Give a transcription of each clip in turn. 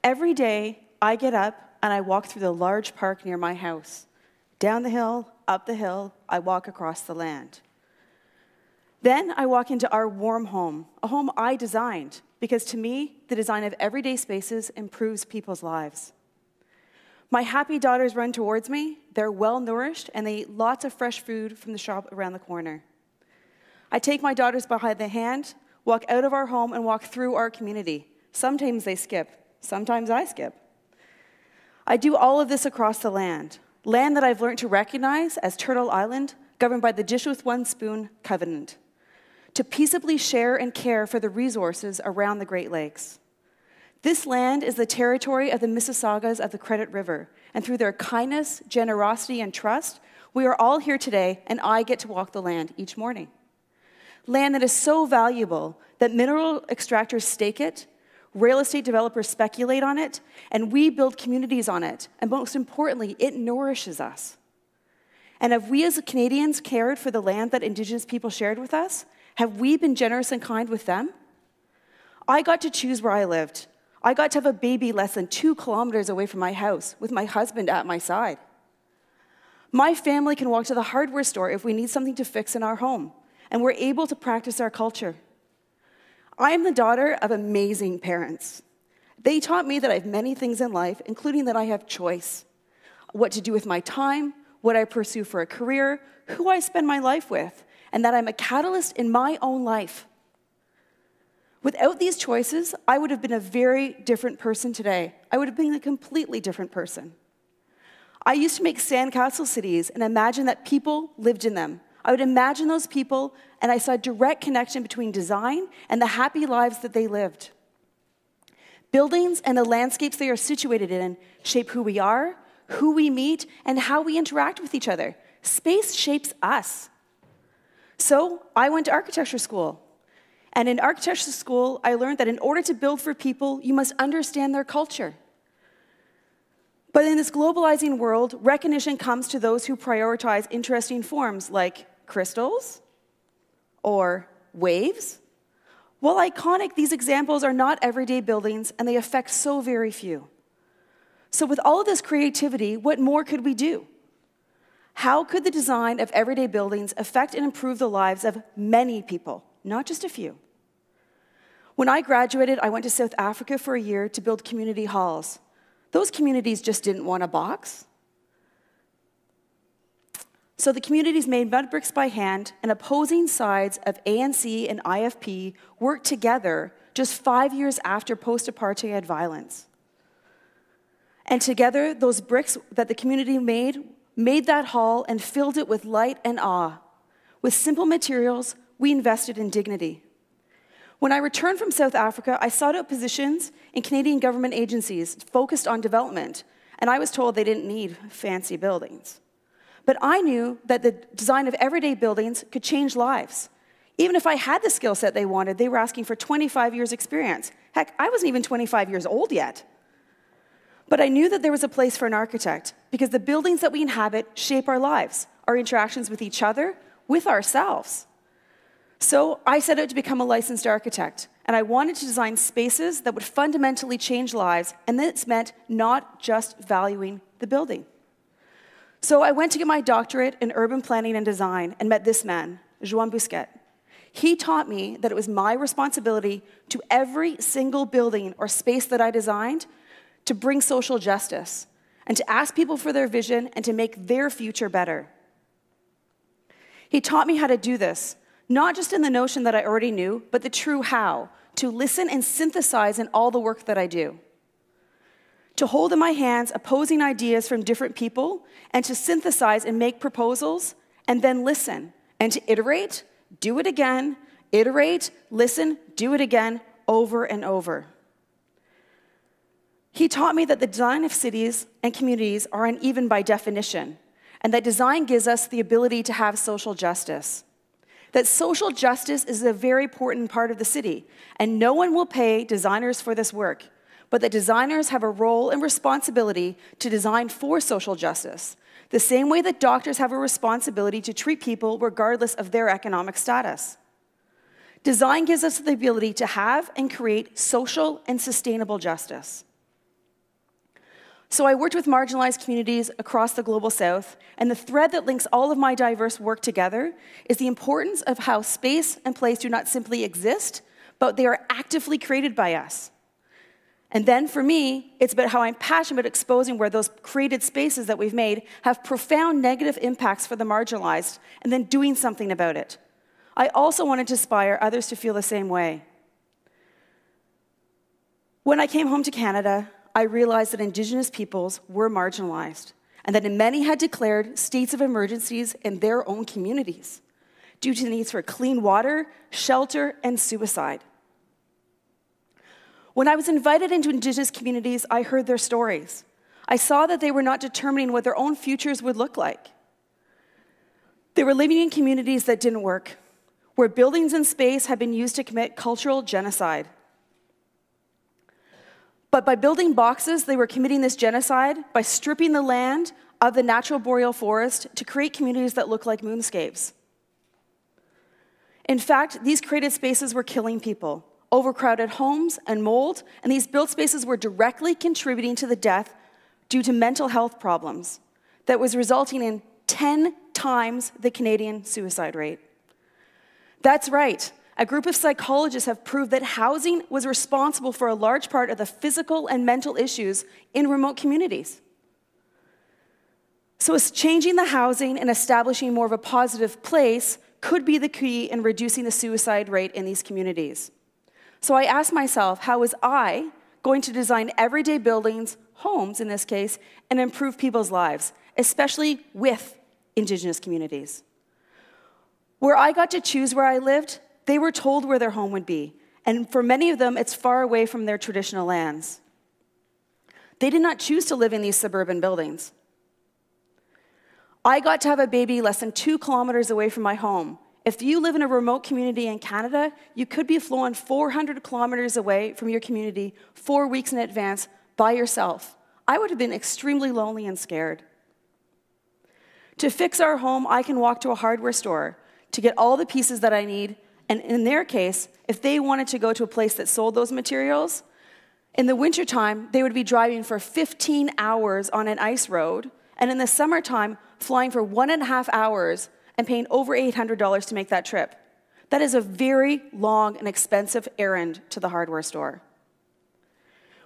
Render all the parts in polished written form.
Every day, I get up and I walk through the large park near my house. Down the hill, up the hill, I walk across the land. Then I walk into our warm home, a home I designed, because to me, the design of everyday spaces improves people's lives. My happy daughters run towards me. They're well-nourished, and they eat lots of fresh food from the shop around the corner. I take my daughters behind the hand, walk out of our home, and walk through our community. Sometimes they skip. Sometimes I skip. I do all of this across the land that I've learned to recognize as Turtle Island, governed by the Dish with One Spoon covenant, to peaceably share and care for the resources around the Great Lakes. This land is the territory of the Mississaugas of the Credit River, and through their kindness, generosity, and trust, we are all here today, and I get to walk the land each morning. Land that is so valuable that mineral extractors stake it, real estate developers speculate on it, and we build communities on it, and most importantly, it nourishes us. And have we as Canadians cared for the land that Indigenous people shared with us? Have we been generous and kind with them? I got to choose where I lived. I got to have a baby less than 2 kilometers away from my house with my husband at my side. My family can walk to the hardware store if we need something to fix in our home, and we're able to practice our culture. I am the daughter of amazing parents. They taught me that I have many things in life, including that I have choice. What to do with my time, what I pursue for a career, who I spend my life with, and that I'm a catalyst in my own life. Without these choices, I would have been a very different person today. I would have been a completely different person. I used to make sandcastle cities and imagine that people lived in them. I would imagine those people, and I saw a direct connection between design and the happy lives that they lived. Buildings and the landscapes they are situated in shape who we are, who we meet, and how we interact with each other. Space shapes us. So I went to architecture school. And in architecture school, I learned that in order to build for people, you must understand their culture. But in this globalizing world, recognition comes to those who prioritize interesting forms like crystals or waves. While iconic, these examples are not everyday buildings, and they affect so very few. So with all of this creativity, what more could we do? How could the design of everyday buildings affect and improve the lives of many people, not just a few? When I graduated, I went to South Africa for a year to build community halls. Those communities just didn't want a box. So the communities made mud bricks by hand, and opposing sides of ANC and IFP worked together just 5 years after post-apartheid violence. And together, those bricks that the community made that hall and filled it with light and awe. With simple materials, we invested in dignity. When I returned from South Africa, I sought out positions in Canadian government agencies focused on development, and I was told they didn't need fancy buildings. But I knew that the design of everyday buildings could change lives. Even if I had the skill set they wanted, they were asking for 25 years experience. Heck, I wasn't even 25 years old yet. But I knew that there was a place for an architect, because the buildings that we inhabit shape our lives, our interactions with each other, with ourselves. So I set out to become a licensed architect, and I wanted to design spaces that would fundamentally change lives, and this meant not just valuing the building. So I went to get my doctorate in urban planning and design and met this man, Joan Busquet. He taught me that it was my responsibility to every single building or space that I designed to bring social justice and to ask people for their vision and to make their future better. He taught me how to do this, not just in the notion that I already knew, but the true how, to listen and synthesize in all the work that I do. To hold in my hands opposing ideas from different people and to synthesize and make proposals and then listen and to iterate, do it again, iterate, listen, do it again, over and over. He taught me that the design of cities and communities are uneven by definition, and that design gives us the ability to have social justice. That social justice is a very important part of the city, and no one will pay designers for this work, but that designers have a role and responsibility to design for social justice, the same way that doctors have a responsibility to treat people regardless of their economic status. Design gives us the ability to have and create social and sustainable justice. So I worked with marginalized communities across the Global South, and the thread that links all of my diverse work together is the importance of how space and place do not simply exist, but they are actively created by us. And then for me, it's about how I'm passionate about exposing where those created spaces that we've made have profound negative impacts for the marginalized, and then doing something about it. I also wanted to inspire others to feel the same way. When I came home to Canada, I realized that Indigenous peoples were marginalized, and that many had declared states of emergencies in their own communities due to the needs for clean water, shelter, and suicide. When I was invited into Indigenous communities, I heard their stories. I saw that they were not determining what their own futures would look like. They were living in communities that didn't work, where buildings and space had been used to commit cultural genocide. But by building boxes, they were committing this genocide by stripping the land of the natural boreal forest to create communities that look like moonscapes. In fact, these created spaces were killing people. Overcrowded homes and mold, and these built spaces were directly contributing to the death due to mental health problems that was resulting in 10 times the Canadian suicide rate. That's right. A group of psychologists have proved that housing was responsible for a large part of the physical and mental issues in remote communities. So changing the housing and establishing more of a positive place could be the key in reducing the suicide rate in these communities. So I asked myself, how was I going to design everyday buildings, homes in this case, and improve people's lives, especially with Indigenous communities? Where I got to choose where I lived, they were told where their home would be, and for many of them, it's far away from their traditional lands. They did not choose to live in these suburban buildings. I got to have a baby less than 2 kilometers away from my home. If you live in a remote community in Canada, you could be flown 400 kilometers away from your community 4 weeks in advance by yourself. I would have been extremely lonely and scared. To fix our home, I can walk to a hardware store to get all the pieces that I need. And in their case, if they wanted to go to a place that sold those materials, in the wintertime, they would be driving for 15 hours on an ice road, and in the summertime, flying for 1.5 hours and paying over $800 to make that trip. That is a very long and expensive errand to the hardware store.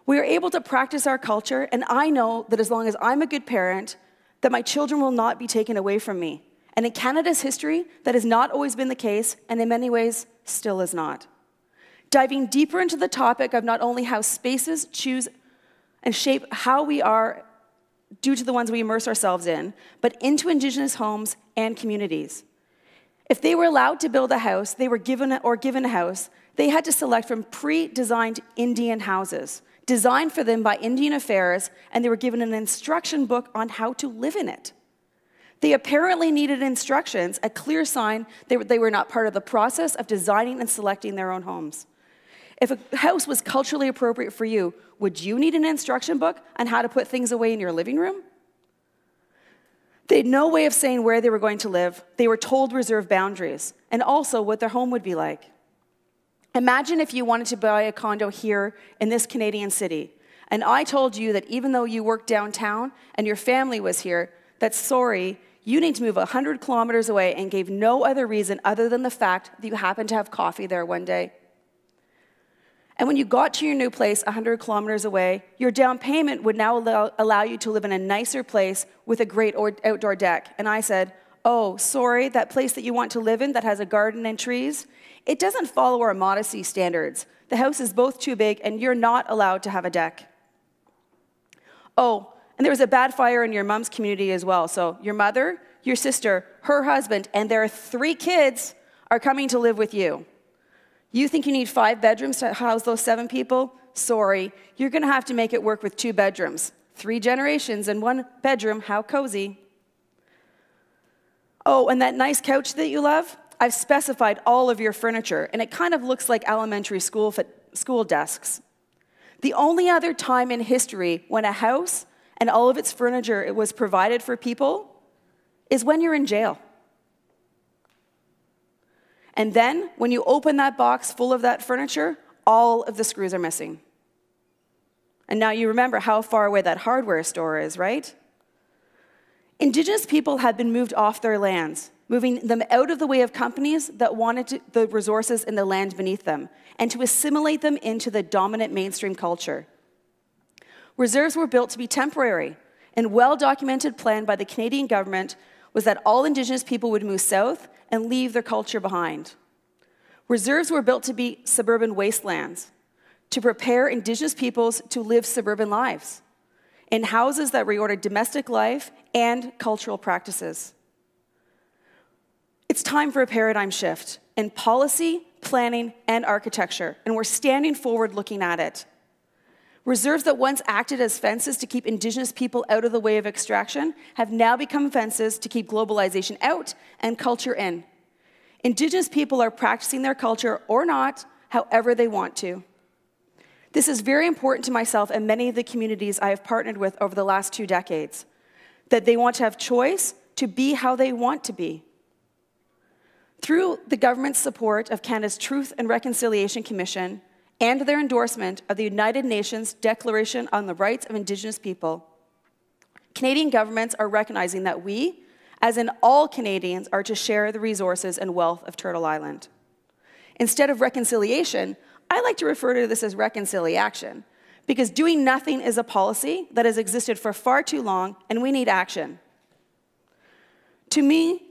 We are able to practice our culture, and I know that as long as I'm a good parent, that my children will not be taken away from me. And in Canada's history, that has not always been the case, and in many ways, still is not. Diving deeper into the topic of not only how spaces choose and shape how we are due to the ones we immerse ourselves in, but into Indigenous homes and communities. If they were allowed to build a house, they were given a house, they had to select from pre-designed Indian houses, designed for them by Indian Affairs, and they were given an instruction book on how to live in it. They apparently needed instructions, a clear sign they were not part of the process of designing and selecting their own homes. If a house was culturally appropriate for you, would you need an instruction book on how to put things away in your living room? They had no way of saying where they were going to live. They were told reserve boundaries, and also what their home would be like. Imagine if you wanted to buy a condo here in this Canadian city, and I told you that even though you worked downtown and your family was here, that's sorry, you need to move 100 kilometers away, and gave no other reason other than the fact that you happened to have coffee there one day. And when you got to your new place 100 kilometers away, your down payment would now allow you to live in a nicer place with a great outdoor deck. And I said, oh, sorry, that place that you want to live in that has a garden and trees, it doesn't follow our modesty standards. The house is both too big, and you're not allowed to have a deck. Oh, and there was a bad fire in your mom's community as well. So your mother, your sister, her husband, and their 3 kids are coming to live with you. You think you need 5 bedrooms to house those 7 people? Sorry, you're going to have to make it work with 2 bedrooms. 3 generations in 1 bedroom, how cozy. Oh, and that nice couch that you love? I've specified all of your furniture, and it kind of looks like elementary school desks. The only other time in history when a house and all of its furniture was provided for people is when you're in jail. And then, when you open that box full of that furniture, all of the screws are missing. And now you remember how far away that hardware store is, right? Indigenous people had been moved off their lands, moving them out of the way of companies that wanted the resources in the land beneath them, and to assimilate them into the dominant mainstream culture. Reserves were built to be temporary, and well-documented plan by the Canadian government was that all Indigenous people would move south and leave their culture behind. Reserves were built to be suburban wastelands, to prepare Indigenous peoples to live suburban lives, in houses that reordered domestic life and cultural practices. It's time for a paradigm shift in policy, planning, and architecture, and we're standing forward looking at it. Reserves that once acted as fences to keep Indigenous people out of the way of extraction have now become fences to keep globalization out and culture in. Indigenous people are practicing their culture or not, however they want to. This is very important to myself and many of the communities I have partnered with over the last 2 decades, that they want to have choice to be how they want to be. Through the government's support of Canada's Truth and Reconciliation Commission and their endorsement of the United Nations Declaration on the Rights of Indigenous People, Canadian governments are recognizing that we, as in all Canadians, are to share the resources and wealth of Turtle Island. Instead of reconciliation, I like to refer to this as reconciliation, because doing nothing is a policy that has existed for far too long, and we need action. To me,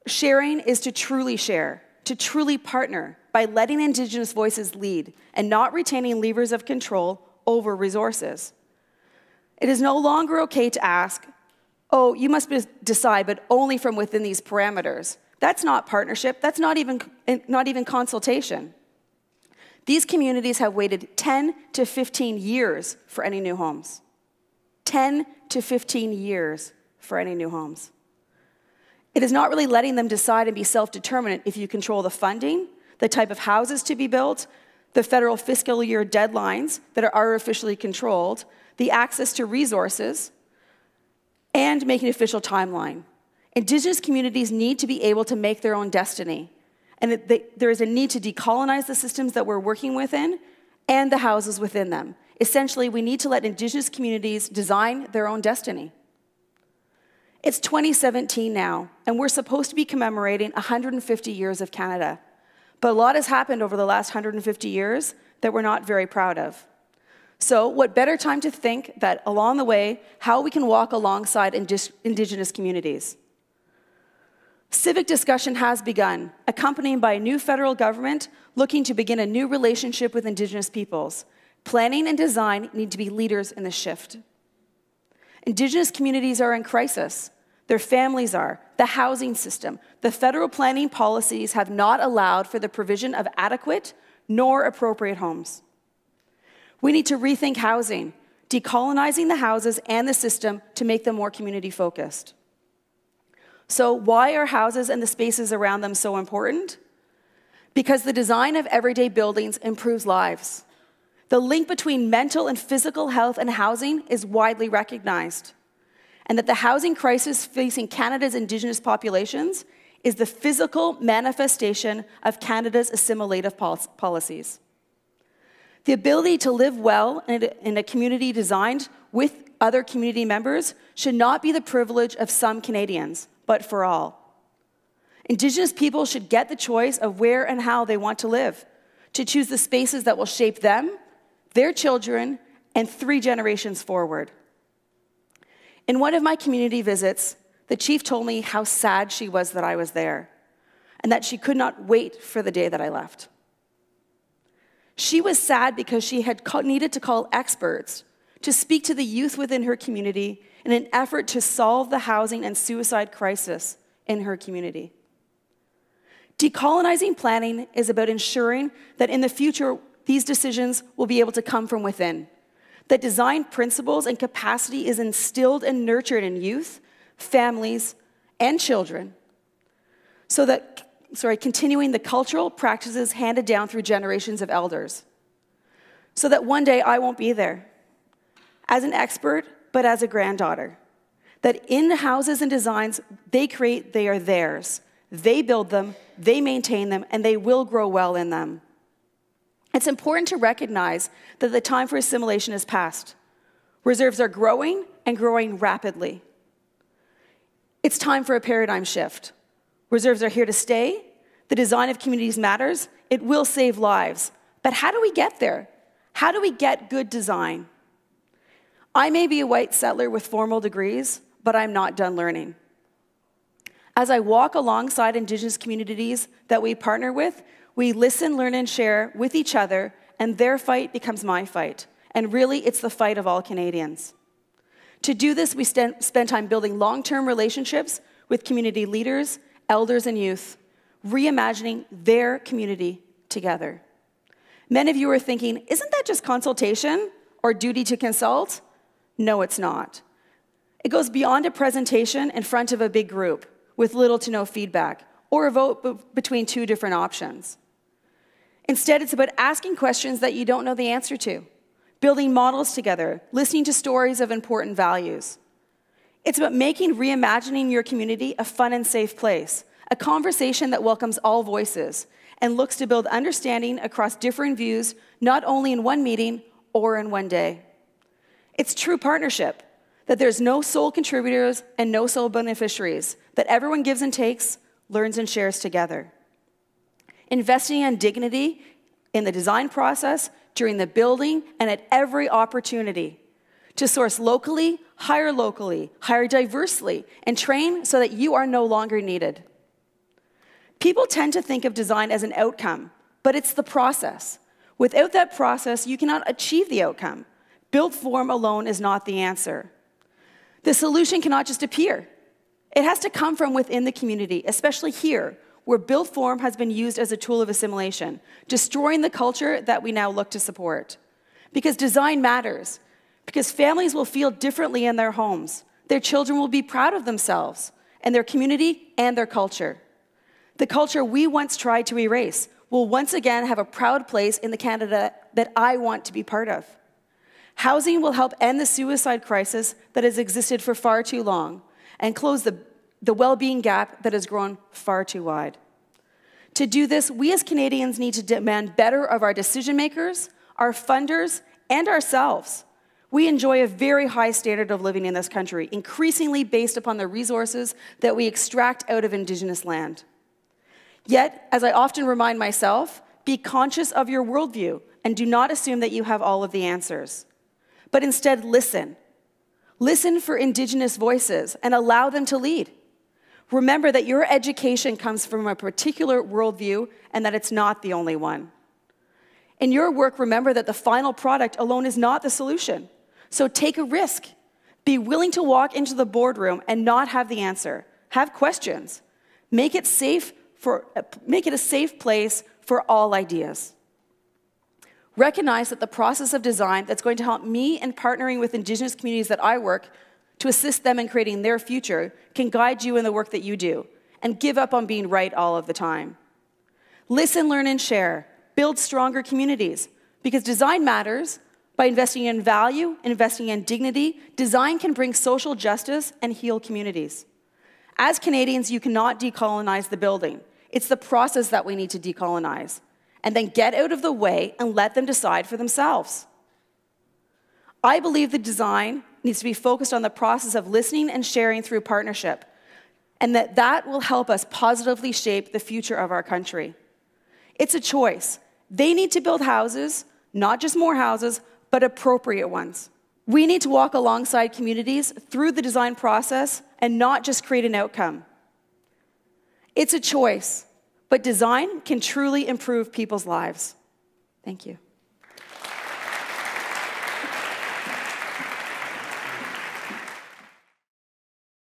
sharing is to truly share, to truly partner by letting Indigenous voices lead and not retaining levers of control over resources. It is no longer okay to ask, oh, you must decide, but only from within these parameters. That's not partnership. That's not even consultation. These communities have waited 10 to 15 years for any new homes. 10 to 15 years for any new homes. It is not really letting them decide and be self-determinant if you control the funding, the type of houses to be built, the federal fiscal year deadlines that are artificially controlled, the access to resources, and make an official timeline. Indigenous communities need to be able to make their own destiny. And there is a need to decolonize the systems that we're working within and the houses within them. Essentially, we need to let Indigenous communities design their own destiny. It's 2017 now, and we're supposed to be commemorating 150 years of Canada. But a lot has happened over the last 150 years that we're not very proud of. So what better time to think that along the way, how we can walk alongside Indigenous communities. Civic discussion has begun, accompanied by a new federal government looking to begin a new relationship with Indigenous peoples. Planning and design need to be leaders in the shift. Indigenous communities are in crisis. Their families are. The housing system. The federal planning policies have not allowed for the provision of adequate nor appropriate homes. We need to rethink housing, decolonizing the houses and the system to make them more community-focused. So why are houses and the spaces around them so important? Because the design of everyday buildings improves lives. The link between mental and physical health and housing is widely recognized. And that the housing crisis facing Canada's Indigenous populations is the physical manifestation of Canada's assimilative policies. The ability to live well in a community designed with other community members should not be the privilege of some Canadians, but for all. Indigenous people should get the choice of where and how they want to live, to choose the spaces that will shape them, their children, and 3 generations forward. In one of my community visits, the chief told me how sad she was that I was there, and that she could not wait for the day that I left. She was sad because she had needed to call experts to speak to the youth within her community in an effort to solve the housing and suicide crisis in her community. Decolonizing planning is about ensuring that in the future, these decisions will be able to come from within, that design principles and capacity is instilled and nurtured in youth, families, and children, so that continuing the cultural practices handed down through generations of elders, so that one day I won't be there as an expert, but as a granddaughter, that in the houses and designs they create, they are theirs. They build them, they maintain them, and they will grow well in them. It's important to recognize that the time for assimilation is past. Reserves are growing and growing rapidly. It's time for a paradigm shift. Reserves are here to stay. The design of communities matters. It will save lives. But how do we get there? How do we get good design? I may be a white settler with formal degrees, but I'm not done learning. As I walk alongside Indigenous communities that we partner with, we listen, learn, and share with each other, and their fight becomes my fight. And really, it's the fight of all Canadians. To do this, we spend time building long-term relationships with community leaders, elders, and youth, reimagining their community together. Many of you are thinking, isn't that just consultation or duty to consult? No, it's not. It goes beyond a presentation in front of a big group with little to no feedback or a vote between two different options. Instead, it's about asking questions that you don't know the answer to, building models together, listening to stories of important values. It's about making reimagining your community a fun and safe place, a conversation that welcomes all voices and looks to build understanding across different views, not only in one meeting or in one day. It's true partnership, that there's no sole contributors and no sole beneficiaries, that everyone gives and takes, learns and shares together. Investing in dignity in the design process, during the building, and at every opportunity to source locally, hire diversely, and train so that you are no longer needed. People tend to think of design as an outcome, but it's the process. Without that process, you cannot achieve the outcome. Built form alone is not the answer. The solution cannot just appear. It has to come from within the community, especially here, where built form has been used as a tool of assimilation, destroying the culture that we now look to support. Because design matters, because families will feel differently in their homes. Their children will be proud of themselves and their community and their culture. The culture we once tried to erase will once again have a proud place in the Canada that I want to be part of. Housing will help end the suicide crisis that has existed for far too long and close the well-being gap that has grown far too wide. To do this, we as Canadians need to demand better of our decision makers, our funders, and ourselves. We enjoy a very high standard of living in this country, increasingly based upon the resources that we extract out of Indigenous land. Yet, as I often remind myself, be conscious of your worldview and do not assume that you have all of the answers. But instead, listen. Listen for Indigenous voices and allow them to lead. Remember that your education comes from a particular worldview and that it's not the only one. In your work, remember that the final product alone is not the solution. So take a risk. Be willing to walk into the boardroom and not have the answer. Have questions. Make it a safe place for all ideas. Recognize that the process of design that's going to help me in partnering with Indigenous communities that I work to assist them in creating their future can guide you in the work that you do, and give up on being right all of the time. Listen, learn, and share. Build stronger communities, because design matters. By investing in value, investing in dignity, design can bring social justice and heal communities. As Canadians, you cannot decolonize the building. It's the process that we need to decolonize, and then get out of the way and let them decide for themselves. I believe the design needs to be focused on the process of listening and sharing through partnership, and that will help us positively shape the future of our country. It's a choice. They need to build houses, not just more houses, but appropriate ones. We need to walk alongside communities through the design process and not just create an outcome. It's a choice, but design can truly improve people's lives. Thank you.